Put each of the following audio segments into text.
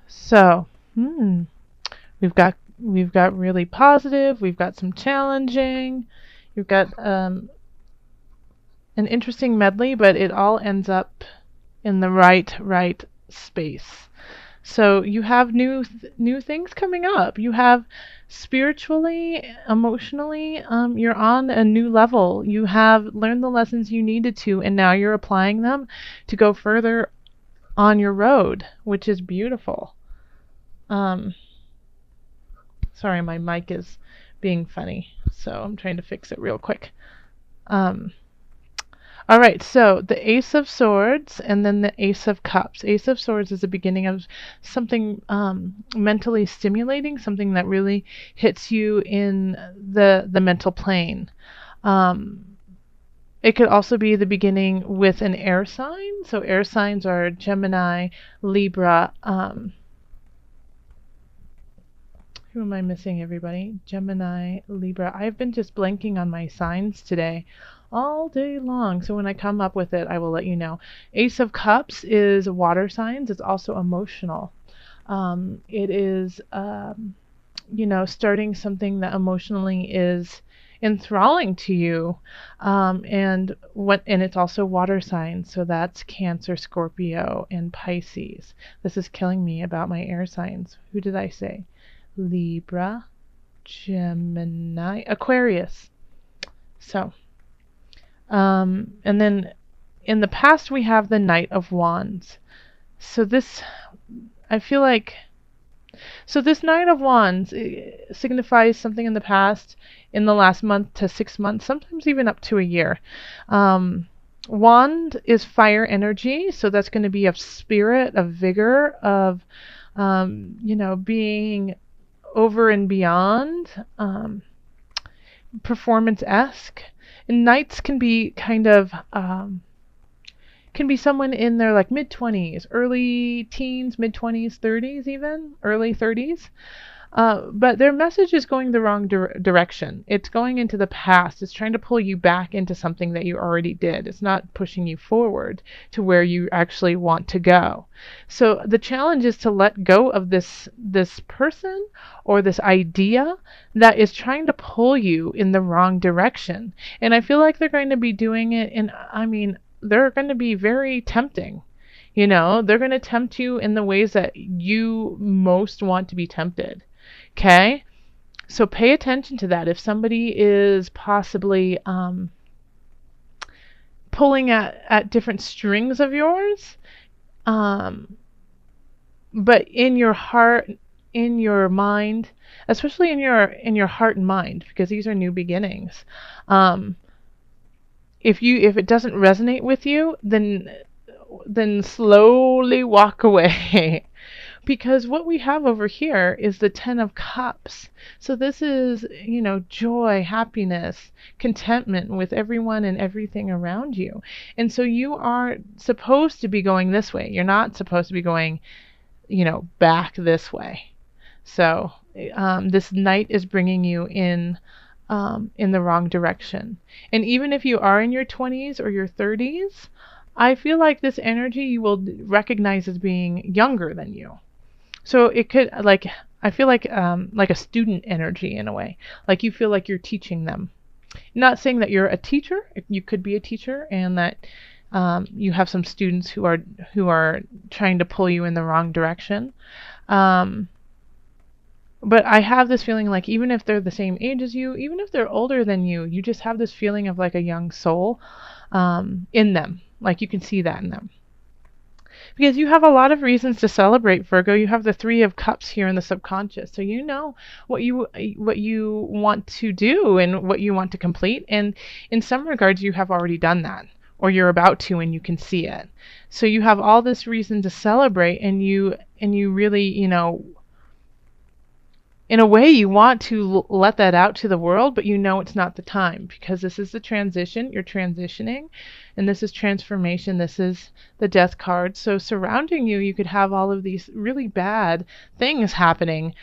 So, hmm, we've got really positive, we've got some challenging, you've got an interesting medley, but it all ends up in the right space. So you have new things coming up. You have spiritually, emotionally, you're on a new level. You have learned the lessons you needed to, and now you're applying them to go further on your road, which is beautiful. Um, Sorry, my mic is being funny, so I'm trying to fix it real quick. Um, all right, so the Ace of Swords and then the Ace of Cups. Ace of Swords is the beginning of something mentally stimulating, something that really hits you in the mental plane. Um, it could also be the beginning with an air sign. So air signs are Gemini, Libra. Who am I missing, everybody? Gemini, Libra. I've been just blanking on my signs today all day long. So when I come up with it, I will let you know. Ace of Cups is water signs. It's also emotional. It is, starting something that emotionally is enthralling to you. And it's also water signs. So that's Cancer, Scorpio, and Pisces. This is killing me about my air signs. Who did I say? Libra, Gemini, Aquarius. So, and then in the past we have the Knight of Wands. So this, I feel like, so this Knight of Wands signifies something in the past, in the last month to 6 months, sometimes even up to a year. Wand is fire energy, so that's going to be of spirit, of vigor, of, being over and beyond, performance-esque. And knights can be kind of can be someone in their like mid-20s, early teens, mid-20s, 30s, even early 30s. But their message is going the wrong direction. It's going into the past. It's trying to pull you back into something that you already did. It's not pushing you forward to where you actually want to go. So the challenge is to let go of this person or this idea that is trying to pull you in the wrong direction. And I feel like they're going to be doing it they're going to be very tempting. They're going to tempt you in the ways that you most want to be tempted. Okay? So pay attention to that. If somebody is possibly pulling at different strings of yours, but in your heart, in your mind, especially in your heart and mind, because these are new beginnings. If it doesn't resonate with you, then slowly walk away. Because what we have over here is the Ten of Cups. So this is, joy, happiness, contentment with everyone and everything around you. And so you are supposed to be going this way. You're not supposed to be going, back this way. So this Knight is bringing you in the wrong direction. And even if you are in your 20s or your 30s, I feel like this energy you will recognize as being younger than you. So it could, I feel like a student energy in a way. Like you feel like you're teaching them. Not saying that you're a teacher. You could be a teacher, and that you have some students who are trying to pull you in the wrong direction. But I have this feeling like even if they're the same age as you, even if they're older than you just have this feeling of like a young soul in them. Like you can see that in them. Because you have a lot of reasons to celebrate, Virgo. You have the Three of Cups here in the subconscious. So you know what you want to do and what you want to complete. And in some regards, you have already done that. Or you're about to, and you can see it. So you have all this reason to celebrate, and you really, in a way, you want to let that out to the world, but it's not the time, because this is the transition. You're transitioning, and this is transformation. This is the Death card. So surrounding you, you could have all of these really bad things happening.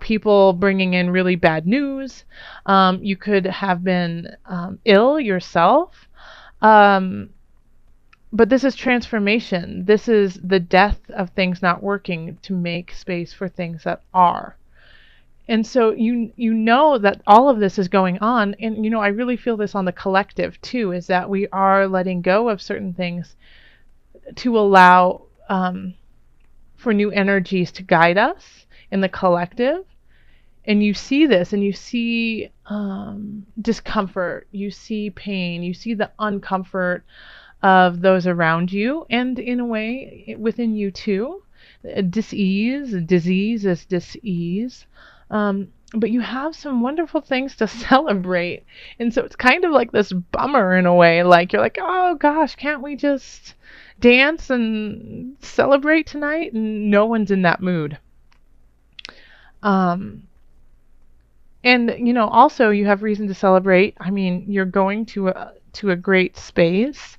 People bringing in really bad news. You could have been ill yourself. But this is transformation. This is the death of things not working to make space for things that are. And so you know that all of this is going on, and I really feel this on the collective too, is that we are letting go of certain things to allow for new energies to guide us in the collective. And you see this, and you see discomfort, you see pain, you see the uncomfort of those around you, and in a way within you too. Disease is dis-ease. But you have some wonderful things to celebrate. And so it's kind of like this bummer in a way. Like you're like, oh gosh, can't we just dance and celebrate tonight? And no one's in that mood. And also you have reason to celebrate. I mean, you're going to a great space,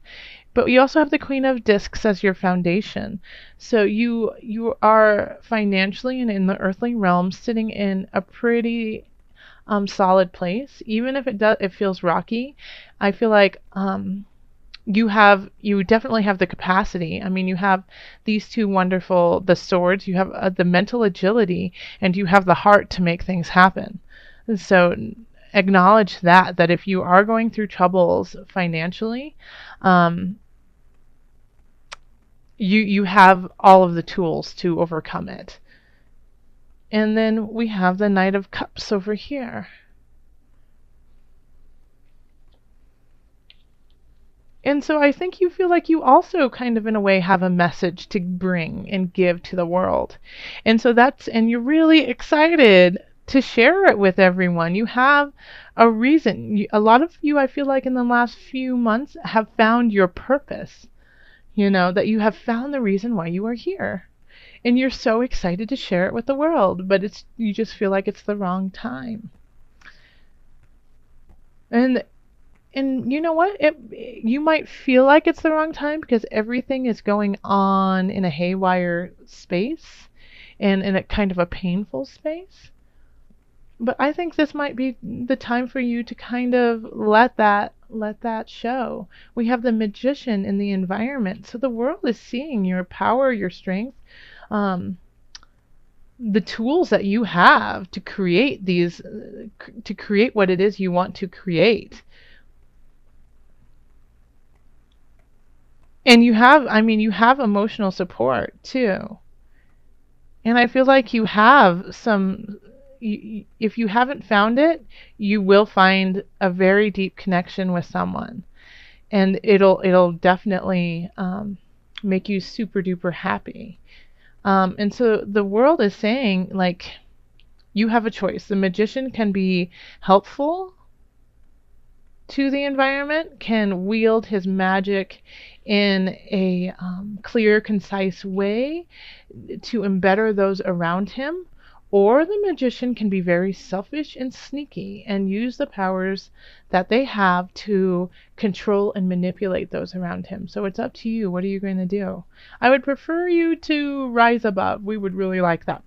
but you also have the Queen of Discs as your foundation. So you are financially and in the earthly realm sitting in a pretty solid place. Even if it feels rocky, I feel like you definitely have the capacity. I mean, you have these two wonderful, the swords, you have the mental agility, and you have the heart to make things happen. So acknowledge that if you are going through troubles financially, you have all of the tools to overcome it. And then we have the Knight of Cups over here. And so I think you feel like you also kind of in a way have a message to bring and give to the world. And so and you're really excited to share it with everyone. You have a reason. A lot of you, I feel like in the last few months, have found your purpose. That you have found the reason why you are here. And you're so excited to share it with the world, but you just feel like it's the wrong time. And you know what? You might feel like it's the wrong time because everything is going on in a haywire space and in a kind of a painful space. But I think this might be the time for you to kind of let that show. We have the Magician in the environment, so the world is seeing your power, your strength, the tools that you have to create what it is you want to create. And you have emotional support too. And I feel like you have some. If you haven't found it, you will find a very deep connection with someone, and it'll definitely make you super duper happy. And so the world is saying, like, you have a choice. The Magician can be helpful to the environment, can wield his magic in a clear, concise way to embetter those around him. Or the Magician can be very selfish and sneaky and use the powers that they have to control and manipulate those around him. So it's up to you. What are you going to do? I would prefer you to rise above. We would really like that.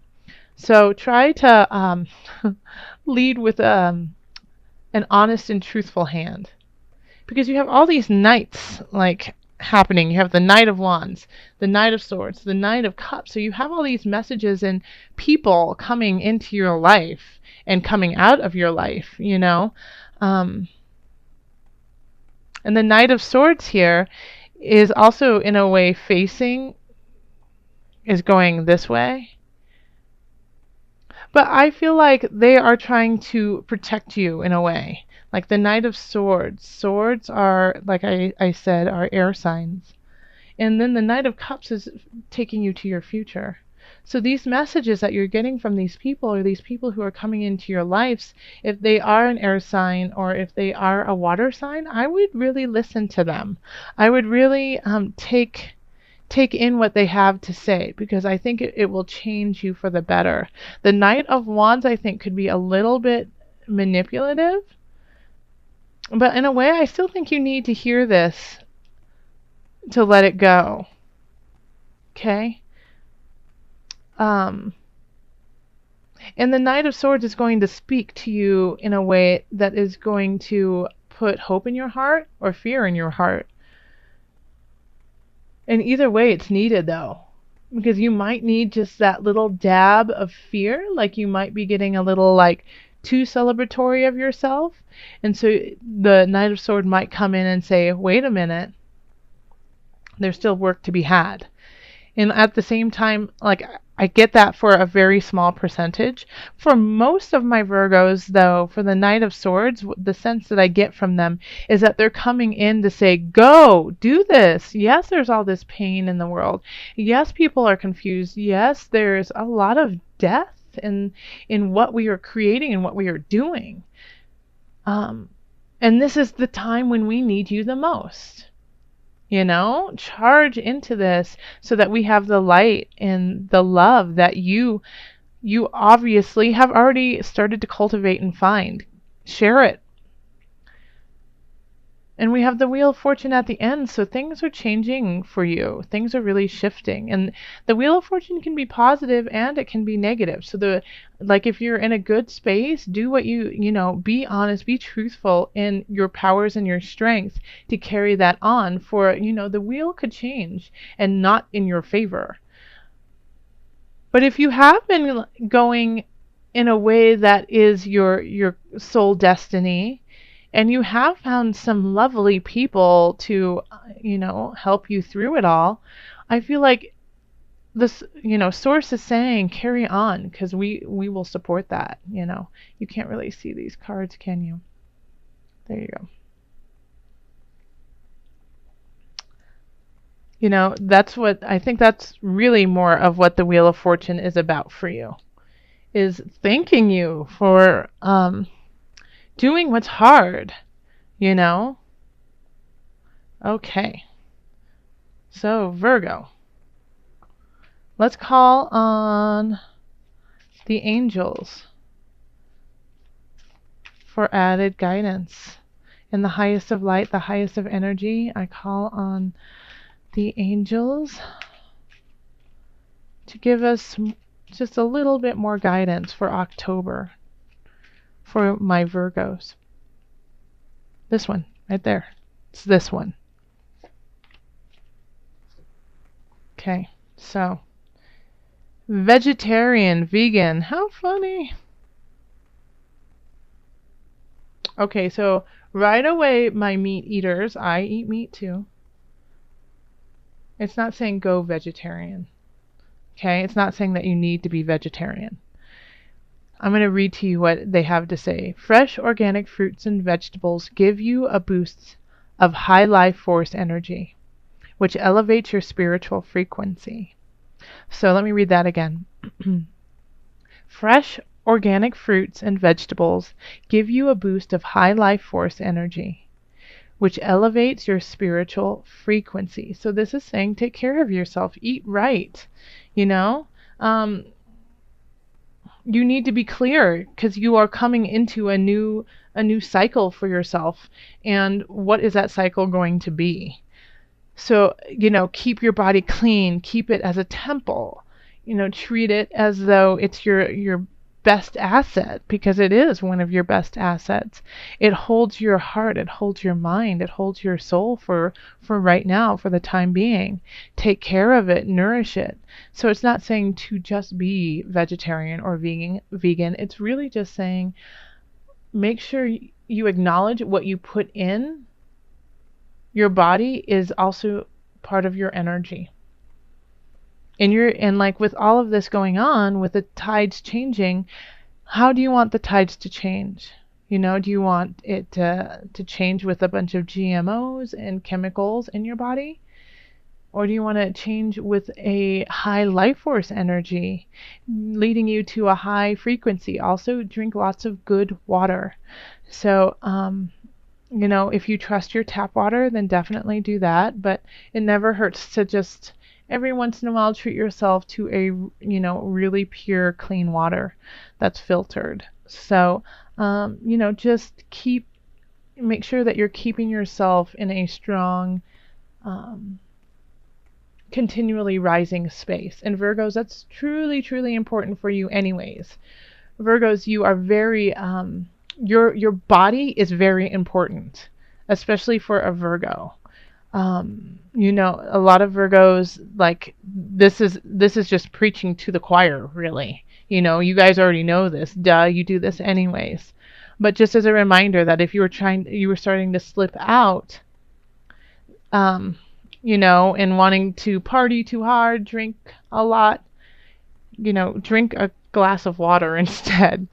So try to lead with an honest and truthful hand. Because you have all these knights, like, happening. You have the Knight of Wands, the Knight of Swords, the Knight of Cups. So you have all these messages and people coming into your life and coming out of your life, And the Knight of Swords here is also in a way is going this way. But I feel like they are trying to protect you in a way. Like the Knight of Swords. Swords are, like I said, are air signs. And then the Knight of Cups is taking you to your future. So these messages that you're getting from these people, or these people who are coming into your lives, if they are an air sign or if they are a water sign, I would really listen to them. I would really take in what they have to say, because I think it will change you for the better. The Knight of Wands, I think, could be a little bit manipulative. But in a way, I still think you need to hear this to let it go. Okay? And the Knight of Swords is going to speak to you in a way that is going to put hope in your heart or fear in your heart. And either way, it's needed though, because you might need just that little dab of fear, like you might be getting a little like too celebratory of yourself. And so the Knight of Swords might come in and say, wait a minute, there's still work to be had. And at the same time, like I get that for a very small percentage. For most of my Virgos, though, for the Knight of Swords, the sense that I get from them is that they're coming in to say, go, do this. Yes, there's all this pain in the world. Yes, people are confused. Yes, there's a lot of death in what we are creating and what we are doing. And this is the time when we need you the most. Charge into this so that we have the light and the love that you obviously have already started to cultivate and find. Share it. And we have the Wheel of Fortune at the end, so things are changing for you. Things are really shifting. And the Wheel of Fortune can be positive and it can be negative. So if you're in a good space, do what be honest, be truthful in your powers and your strengths to carry that on for, the wheel could change and not in your favor. But if you have been going in a way that is your soul destiny, and you have found some lovely people to, help you through it all, I feel like this, source is saying carry on, because we will support that. You can't really see these cards, can you? There you go. I think that's really more of what the Wheel of Fortune is about for you, is thanking you for doing what's hard, Okay. So, Virgo. Let's call on the angels for added guidance. In the highest of light, the highest of energy, I call on the angels to give us just a little bit more guidance for October. For my Virgos. This one, right there. It's this one. Okay, so vegetarian, vegan, how funny. Okay, so right away, my meat eaters, I eat meat too. It's not saying go vegetarian. Okay, it's not saying that you need to be vegetarian. I'm going to read to you what they have to say. Fresh organic fruits and vegetables give you a boost of high life force energy, which elevates your spiritual frequency. So let me read that again. Fresh organic fruits and vegetables give you a boost of high life force energy, which elevates your spiritual frequency. So this is saying take care of yourself, eat right, you need to be clear, because you are coming into a new cycle for yourself. And what is that cycle going to be? So, keep your body clean, keep it as a temple, treat it as though it's your best asset, because it is one of your best assets. It holds your heart, it holds your mind, it holds your soul for right now, for the time being. Take care of it, nourish it. So it's not saying to just be vegetarian or vegan. It's really just saying make sure you acknowledge what you put in your body is also part of your energy. And like with all of this going on, with the tides changing, how do you want the tides to change? Do you want it to change with a bunch of GMOs and chemicals in your body? Or do you want to change with a high life force energy, leading you to a high frequency? Also, drink lots of good water. So, if you trust your tap water, then definitely do that. But it never hurts to just every once in a while treat yourself to a really pure, clean water that's filtered. So just make sure that you're keeping yourself in a strong, continually rising space. And Virgos, that's truly, truly important for you anyways. Virgos, you are very your body is very important, especially for a Virgo. You know, a lot of Virgos, like, this is just preaching to the choir, really. You know, you guys already know this. Duh, you do this anyways. But just as a reminder that if you were starting to slip out, um, you know, and wanting to party too hard, drink a lot, you know, drink a glass of water instead.